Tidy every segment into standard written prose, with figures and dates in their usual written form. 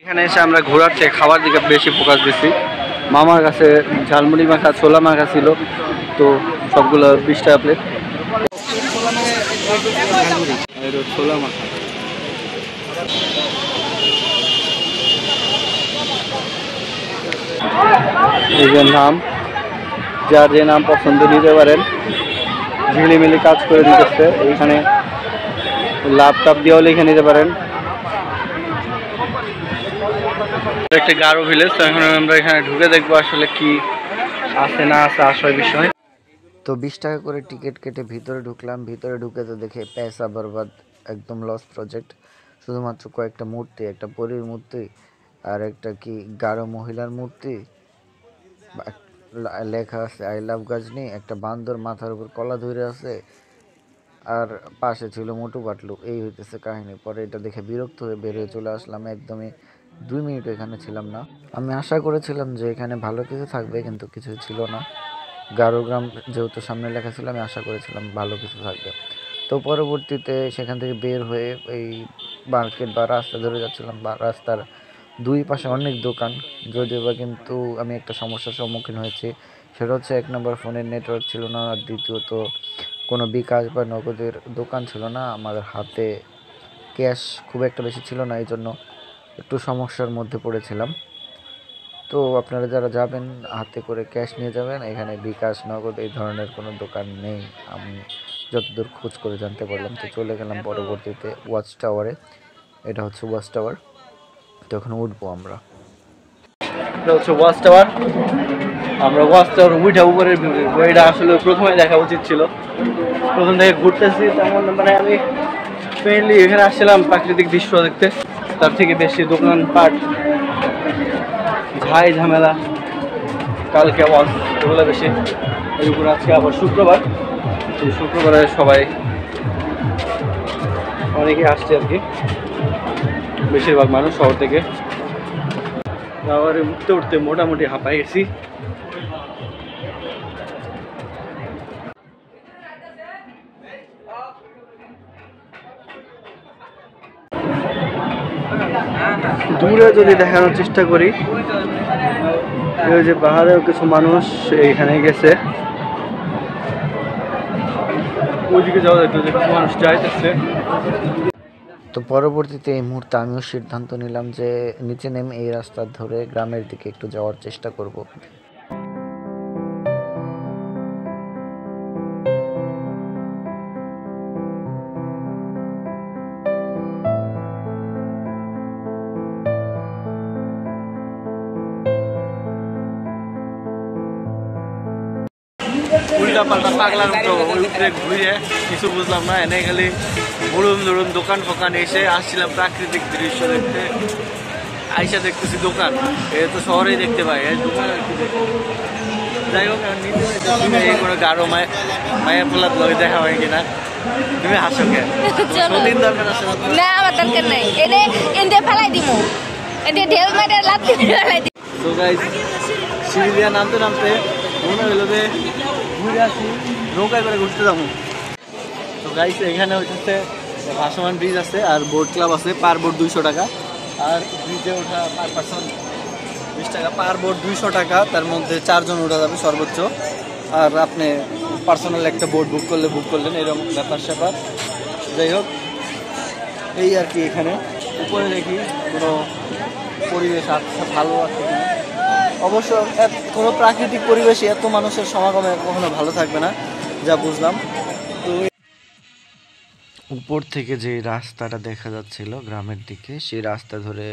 এখানে এসে আমরা ঘোরার চেয়ে খাবার দিকে বেশি ফোকাস দিচ্ছি। মামার কাছে ঝালমুড়ি মাখা ছোলা মাখা ছিল, তো সবগুলো 20 টাকা প্লেট। ছোলা মাখা এই যে নাম, যার যে নাম পছন্দ নিতে পারেন। ঝিলিমিলি কাজ করে দিতেছে, এইখানে ল্যাপটপ দিয়েও লিখে নিতে পারেন। একটা গারো ভিলেজ, তো এখন আমরা এখানে ঢুকে দেখবো আসলে কি আছে না আছে আশয় বিষয়। তো 20 টাকা করে টিকিট কেটে ভিতরে ঢুকলাম। ভিতরে ঢুকে তো দেখে পয়সা বরবাদ, একদম লস প্রজেক্ট। শুধুমাত্র কয়েকটা মূর্তি, একটা পরীর মূর্তি আর একটা কি গারো মহিলার মূর্তি, লেখা আছে আই লাভ গাজনি, একটা বান্দর মাথার উপর কলা ধরে আছে, আর পাশে ছিল মোটু পাটলু। এই হইতেছে কাহিনী। পরে এটা দেখে বিরক্ত হয়ে বের হয়ে চলে আসলাম। একদমই 2 মিনিট এখানে ছিলাম না। আমি আশা করেছিলাম যে এখানে ভালো কিছু থাকবে, কিন্তু কিছু ছিল না। গারোগ্রাম যেহেতু সামনে লেখা ছিল, আমি আশা করেছিলাম ভালো কিছু থাকবে। তো পরবর্তীতে সেখান থেকে বের হয়ে এই মার্কেট বা রাস্তা ধরে যাচ্ছিলাম, বা রাস্তার দুই পাশে অনেক দোকান। যদিও বা কিন্তু আমি একটা সমস্যার সম্মুখীন হয়েছি, সেটা হচ্ছে 1 নম্বর ফোনের নেটওয়ার্ক ছিল না, আর দ্বিতীয়ত কোনো বিকাশ বা নগদের দোকান ছিল না। আমাদের হাতে ক্যাশ খুব একটা বেশি ছিল না, এই জন্য একটু সমস্যার মধ্যে পড়েছিলাম। তো আপনারা যারা যাবেন হাতে করে ক্যাশ নিয়ে যাবেন। এখানে বিকাশ নগদ এই ধরনের কোনো দোকান নেই, আমি যতদূর খোঁজ করে জানতে পারলাম। তো চলে গেলাম পরবর্তীতে ওয়াচ টাওয়ারে। এটা হচ্ছে ওয়াচ টাওয়ার, তো এখন উঠবো আমরা। এটা হচ্ছে ওয়াচ টাওয়ার। আমরা ওয়াচ টাওয়ার উঠে উপরের এটা আসলে প্রথমে দেখা উচিত ছিল। প্রথম থেকে ঘুরতেছি তেমন, মানে আমি মেইনলি এখানে আসছিলাম প্রাকৃতিক দৃশ্য দেখতে, তার থেকে বেশি দোকানপাট, ঝাই ঝামেলা, কালকে ওয়াজ এগুলো বেশি। এর উপর আজকে আবার শুক্রবার, এই শুক্রবারে সবাই অনেকে আসছে আর কি, বেশিরভাগ মানুষ শহর থেকে। আবার উঠতে উঠতে মোটামুটি হাঁপাই গেছি। দূরে যদি দেখানোর চেষ্টা করি, এই যে পাহাড়েও কিছু মানুষ এইখানে গেছে, ওইদিকে যাওয়া যেত, যে কিছু মানুষ যাইতেছে। তো পরবর্তীতে এই মুহূর্তে আমিও সিদ্ধান্ত নিলাম যে নিচে নেমে এই রাস্তা ধরে গ্রামের দিকে একটু যাওয়ার চেষ্টা করব। উল্টা পাল্টা পাগলার মতো ওই উপরে ঘুরে কিছু বুঝলাম না। এনে খালি ধরুন ধরুন দোকান ফোকান এসে আসছিলাম প্রাকৃতিক দৃশ্য দেখতে। আইসা দেখতেছি দোকান, এ তো শহরেই দেখতে পাই দোকান আর কি। যাই হোক, এই কোনো গাঢ় মায়া ফোলার লগে দেখা হয় কিনা। তুমি হাসো কে? দরকার আছে না? আমার দরকার নাই। এনে ফেলাই দিমু, এনে ঢেল মারে লাথি ফেলাই দিমু। তো গাইস, সিঁড়ি দিয়ে নামতে নামতে মনে হইলো যে ঘুরে আসি, নৌকায় করে ঘুরতে যাবো। তো গাইস, এখানে হচ্ছে ভাসমান ব্রিজ আছে আর বোট ক্লাব আছে। পার বোট 200 টাকা, আর ব্রিজে ওঠা পার পারসন 20 টাকা। পার বোট 200 টাকা, তার মধ্যে 4 জন ওঠা যাবে সর্বোচ্চ। আর আপনি পার্সোনাল একটা বোট বুক করলেন, এরকম ব্যাপার স্যাপার। যাই হোক, এই আর কি। এখানে উপরে দেখি কোনো পরিবেশ ভালো আছে কিনা। অবশ্য কোনো প্রাকৃতিক পরিবেশে এত মানুষের সমাগমে কখনো ভালো থাকবে না, যা বুঝলাম। তো উপর থেকে যে রাস্তাটা দেখা যাচ্ছিল গ্রামের দিকে, সেই রাস্তা ধরে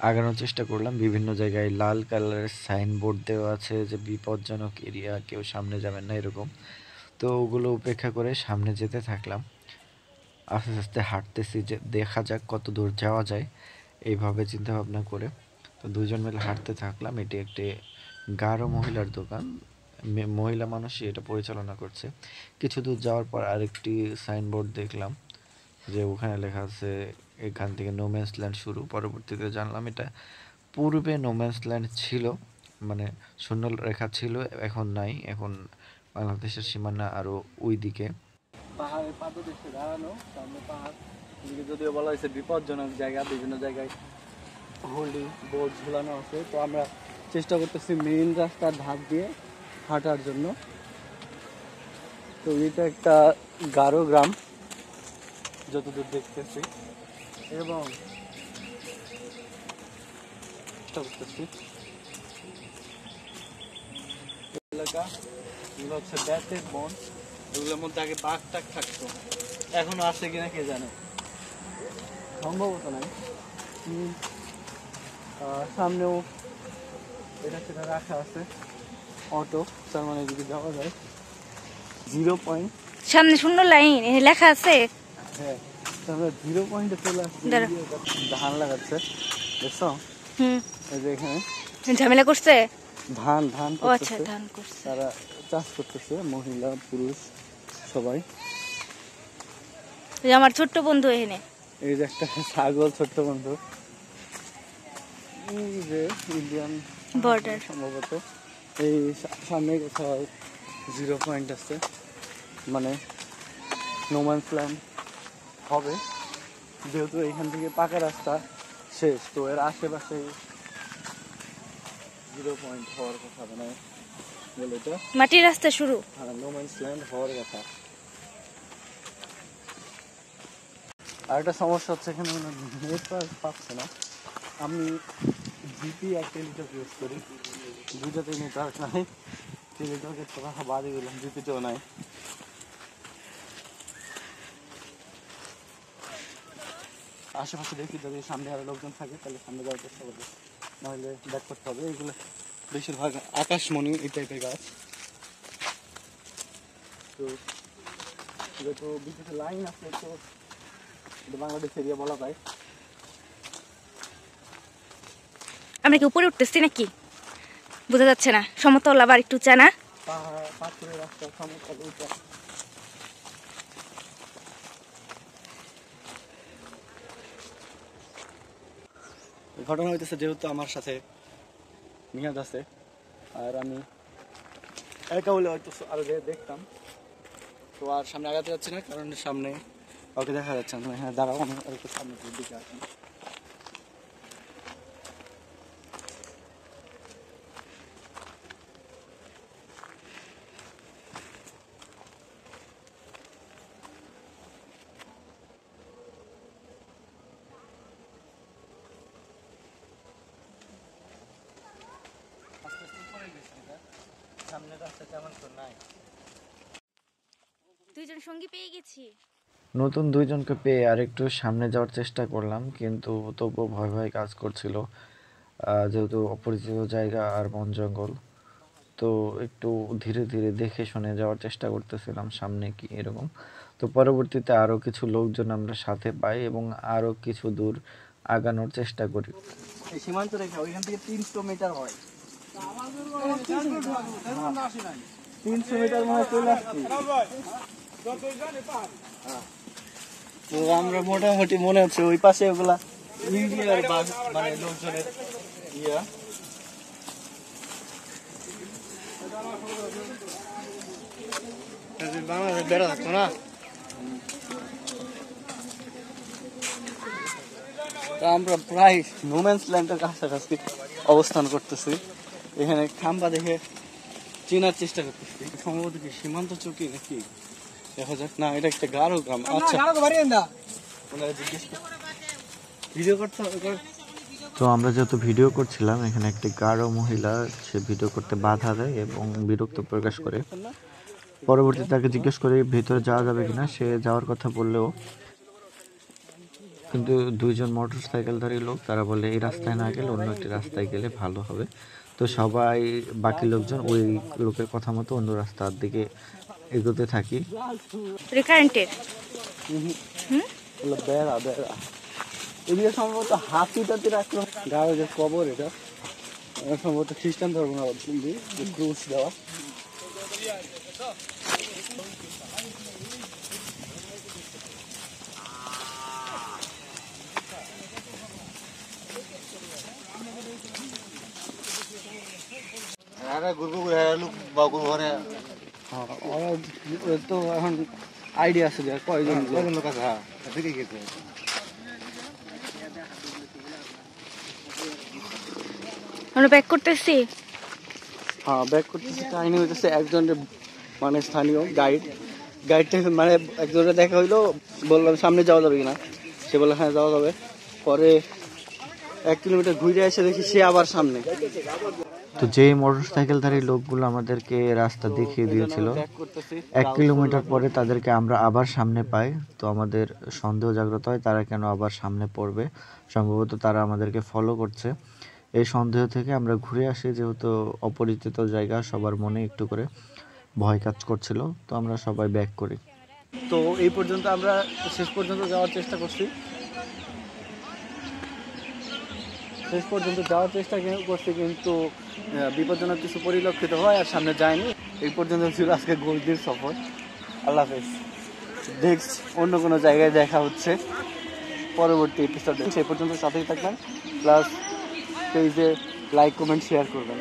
আগানোর চেষ্টা করলাম। বিভিন্ন জায়গায় লাল কালারের সাইনবোর্ড দেওয়া আছে যে বিপজ্জনক এরিয়া, কেউ সামনে যাবেন না, এরকম। তো ওগুলো উপেক্ষা করে সামনে যেতে থাকলাম। আস্তে আস্তে হাঁটতেছি যে দেখা যাক কত দূর যাওয়া যায়, এইভাবে চিন্তা ভাবনা করে। তো দুজন মিলে হাঁটতে থাকলাম। এটি একটি গারো মহিলার দোকান, মহিলা মানুষই এটা পরিচালনা করছে। কিছু দূর যাওয়ার পর আরেকটি সাইনবোর্ড দেখলাম, যে ওখানে লেখা আছে এখান থেকে নোম্যান্স ল্যান্ড শুরু। পরবর্তীতে জানলাম এটা পূর্বে নোম্যান্স ল্যান্ড ছিল, মানে শূন্য রেখা ছিল, এখন নাই। এখন বাংলাদেশের সীমানা আরও ওই দিকে। পাহাড়ের পাদদেশে দাঁড়ানো, সামনে পাহাড়, যদিও বলা হয়েছে বিপজ্জনক জায়গা, বিভিন্ন জায়গায় হোল্ডিং বোর্ড ঝুলানো আছে। তো আমরা চেষ্টা করতেছি মেইন রাস্তার ধার দিয়ে হাঁটার জন্য। তো এটা একটা গারো গ্রাম যতদূর দেখতেছি, এবং চেষ্টা করতেছি এলাকা এগুলো হচ্ছে ব্যাটের বন। এগুলোর মধ্যে আগে বাঘ টাক থাকতো, এখনো আছে কিনা কে জানে, সম্ভবত নাই। সামনেও এটা সেটা রাখা আছে অটো, তার মানে যদি যাওয়া যায় 0 পয়েন্ট। সামনে শূন্য লাইন লেখা আছে। হ্যাঁ, আমরা 0 পয়েন্টে চলে আসছি। ধান লাগাচ্ছে, দেখছো? এই যে এখানে ঝামেলা করছে। ধান ধান ও আচ্ছা, ধান করছে। তারা চাষ করতেছে, মহিলা পুরুষ সবাই। আমার ছোট্ট বন্ধু এখানে। এই যে একটা ছাগল, ছোট্ট বন্ধু। এই যে ইন্ডিয়ান বর্ডার সম্ভবত। এই সামনে কোথাও 0 পয়েন্ট আছে, মানে নোম্যান্স ল্যান্ড হবে, যেহেতু এখান থেকে পাকা রাস্তা শেষ। তো এর আশেপাশে 0 পয়েন্ট হওয়ার কথা, মানে বলে এটা মাটির রাস্তা শুরু। হ্যাঁ, নোম্যান্স ল্যান্ড হওয়ার কথা। আর একটা সমস্যা হচ্ছে এখানে নেটওয়ার্ক পাচ্ছে না। আমি জিপি আর টেলিটক ইউজ করি, দুইটাতে নেটওয়ার্ক নাই। টেলিটকের তো কথা বাদই গেলাম, জিপিতেও নাই। আশেপাশে দেখি যদি সামনে আরো লোকজন থাকে তাহলে সামনে যাওয়ার চেষ্টা করবো, নাহলে ব্যাক করতে হবে। এগুলো বেশিরভাগ আকাশমণি এই টাইপের গাছ। তো যেহেতু বিদ্যুৎ লাইন আছে, তো বাংলাদেশ এরিয়া বলা যায়। আমরা কি উপরে উঠতেছি নাকি বোঝা যাচ্ছে না, সমতল আবার একটু উঁচা না। পাহাড়, পাথরের রাস্তা, সমতল, উঁচা। ঘটনা হইতেছে যেহেতু আমার সাথে নিয়াজ আছে, আর আমি একা হলে হয়তো আরো দেখতাম। তো আর সামনে আগাতে যাচ্ছি না, কারণ সামনে কাউকে দেখা যাচ্ছে না। হ্যাঁ, দাঁড়াও, আমি আর একটু সামনের দিকে আসি। সামনে রাস্তা তেমন তো নাই। দুইজন সঙ্গী পেয়ে গেছি। নতুন দুইজনকে পেয়ে আরেকটু সামনে যাওয়ার চেষ্টা করলাম, কিন্তু তবুও ভয় ভয় কাজ করছিল, যেহেতু অপরিচিত জায়গা আর বন জঙ্গল। তো একটু ধীরে ধীরে দেখে শুনে যাওয়ার চেষ্টা করতেছিলাম সামনে কি এরকম। তো পরবর্তীতে আরও কিছু লোকজন আমরা সাথে পাই এবং আরও কিছু দূর আগানোর চেষ্টা করি। এই সীমান্ত রেখা ওইখান থেকে 300 মিটার হয়। 300 মিটার মনে চলে আসছি। তো আমরা মোটামুটি মনে হচ্ছে ওই পাশে ওগুলা ইন্ডিয়ার বাস, মানে লোকজনের ইয়া। বাংলাদেশ বেড়া থাকতো না। তা আমরা প্রায় নোম্যান্স ল্যান্ডের কাছাকাছি অবস্থান করতেছি। এখানে খাম্বা দেখে চেনার চেষ্টা করতেছি, সম্ভবত কি সীমান্ত চৌকি নাকি, দেখা যাক। না, এটা একটা গারো গ্রাম। আচ্ছা, ভিডিও করতে হবে। তো আমরা যেহেতু ভিডিও করছিলাম, এখানে একটি গাঢ় মহিলা সে ভিডিও করতে বাধা দেয় এবং বিরক্ত প্রকাশ করে। পরবর্তীতে তাকে জিজ্ঞেস করে ভেতরে যাওয়া যাবে কিনা, সে যাওয়ার কথা বললেও কিন্তু দুইজন মোটরসাইকেলধারী লোক তারা বলে এই রাস্তায় না গেলে অন্য একটি রাস্তায় গেলে ভালো হবে। তো সবাই, বাকি লোকজন ওই লোকের কথা মতো অন্য রাস্তার দিকে এগোতে থাকি। রিকারেন্টের বেড়া বেড়া এদিকে সম্ভবত হাতি টাতির আক্রমণ। গাঁও যে কবর, এটা সম্ভবত খ্রিস্টান ধর্মাবলম্বী ক্রুশ দেওয়া। তো এখন আইডিয়া আছে যে কয়জন লোক আছে। আমরা ব্যাক করতেছি। হ্যাঁ ব্যাক করতেছি। কাহিনী হইতেছে একজনের মানে স্থানীয় গাইডটা মানে একজনের দেখা হইলো, বললাম সামনে যাওয়া যাবে কিনা, সে বললো হ্যাঁ যাওয়া যাবে। পরে 1 কিলোমিটার ঘুরে এসে দেখি সে আবার সামনে। তো যেই মোটরসাইকেলধারী লোকগুলো আমাদেরকে রাস্তা দেখিয়ে দিয়েছিল, 1 কিলোমিটার পরে তাদেরকে আমরা আবার সামনে পাই। তো আমাদের সন্দেহ জাগ্রত হয় তারা কেন আবার সামনে পড়বে, সম্ভবত তারা আমাদেরকে ফলো করছে। এই সন্দেহ থেকে আমরা ঘুরে আসি, যেহেতু অপরিচিত জায়গা, সবার মনে একটু করে ভয় কাজ করছিল, তো আমরা সবাই ব্যাক করি। তো এই পর্যন্ত আমরা শেষ পর্যন্ত যাওয়ার চেষ্টা করছি, কিন্তু বিপজ্জনক কিছু পরিলক্ষিত হয় আর সামনে যায়নি। এই পর্যন্ত ছিল আজকে গর্দির সফর। আল্লাহ হাফেজ। নেক্সট অন্য কোনো জায়গায় দেখা হচ্ছে পরবর্তী এপিসোডে। সেই পর্যন্ত সাথেই থাকবেন, প্লাস পেজে লাইক কমেন্ট শেয়ার করবেন।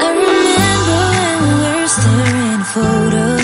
I remember when we were staring photos.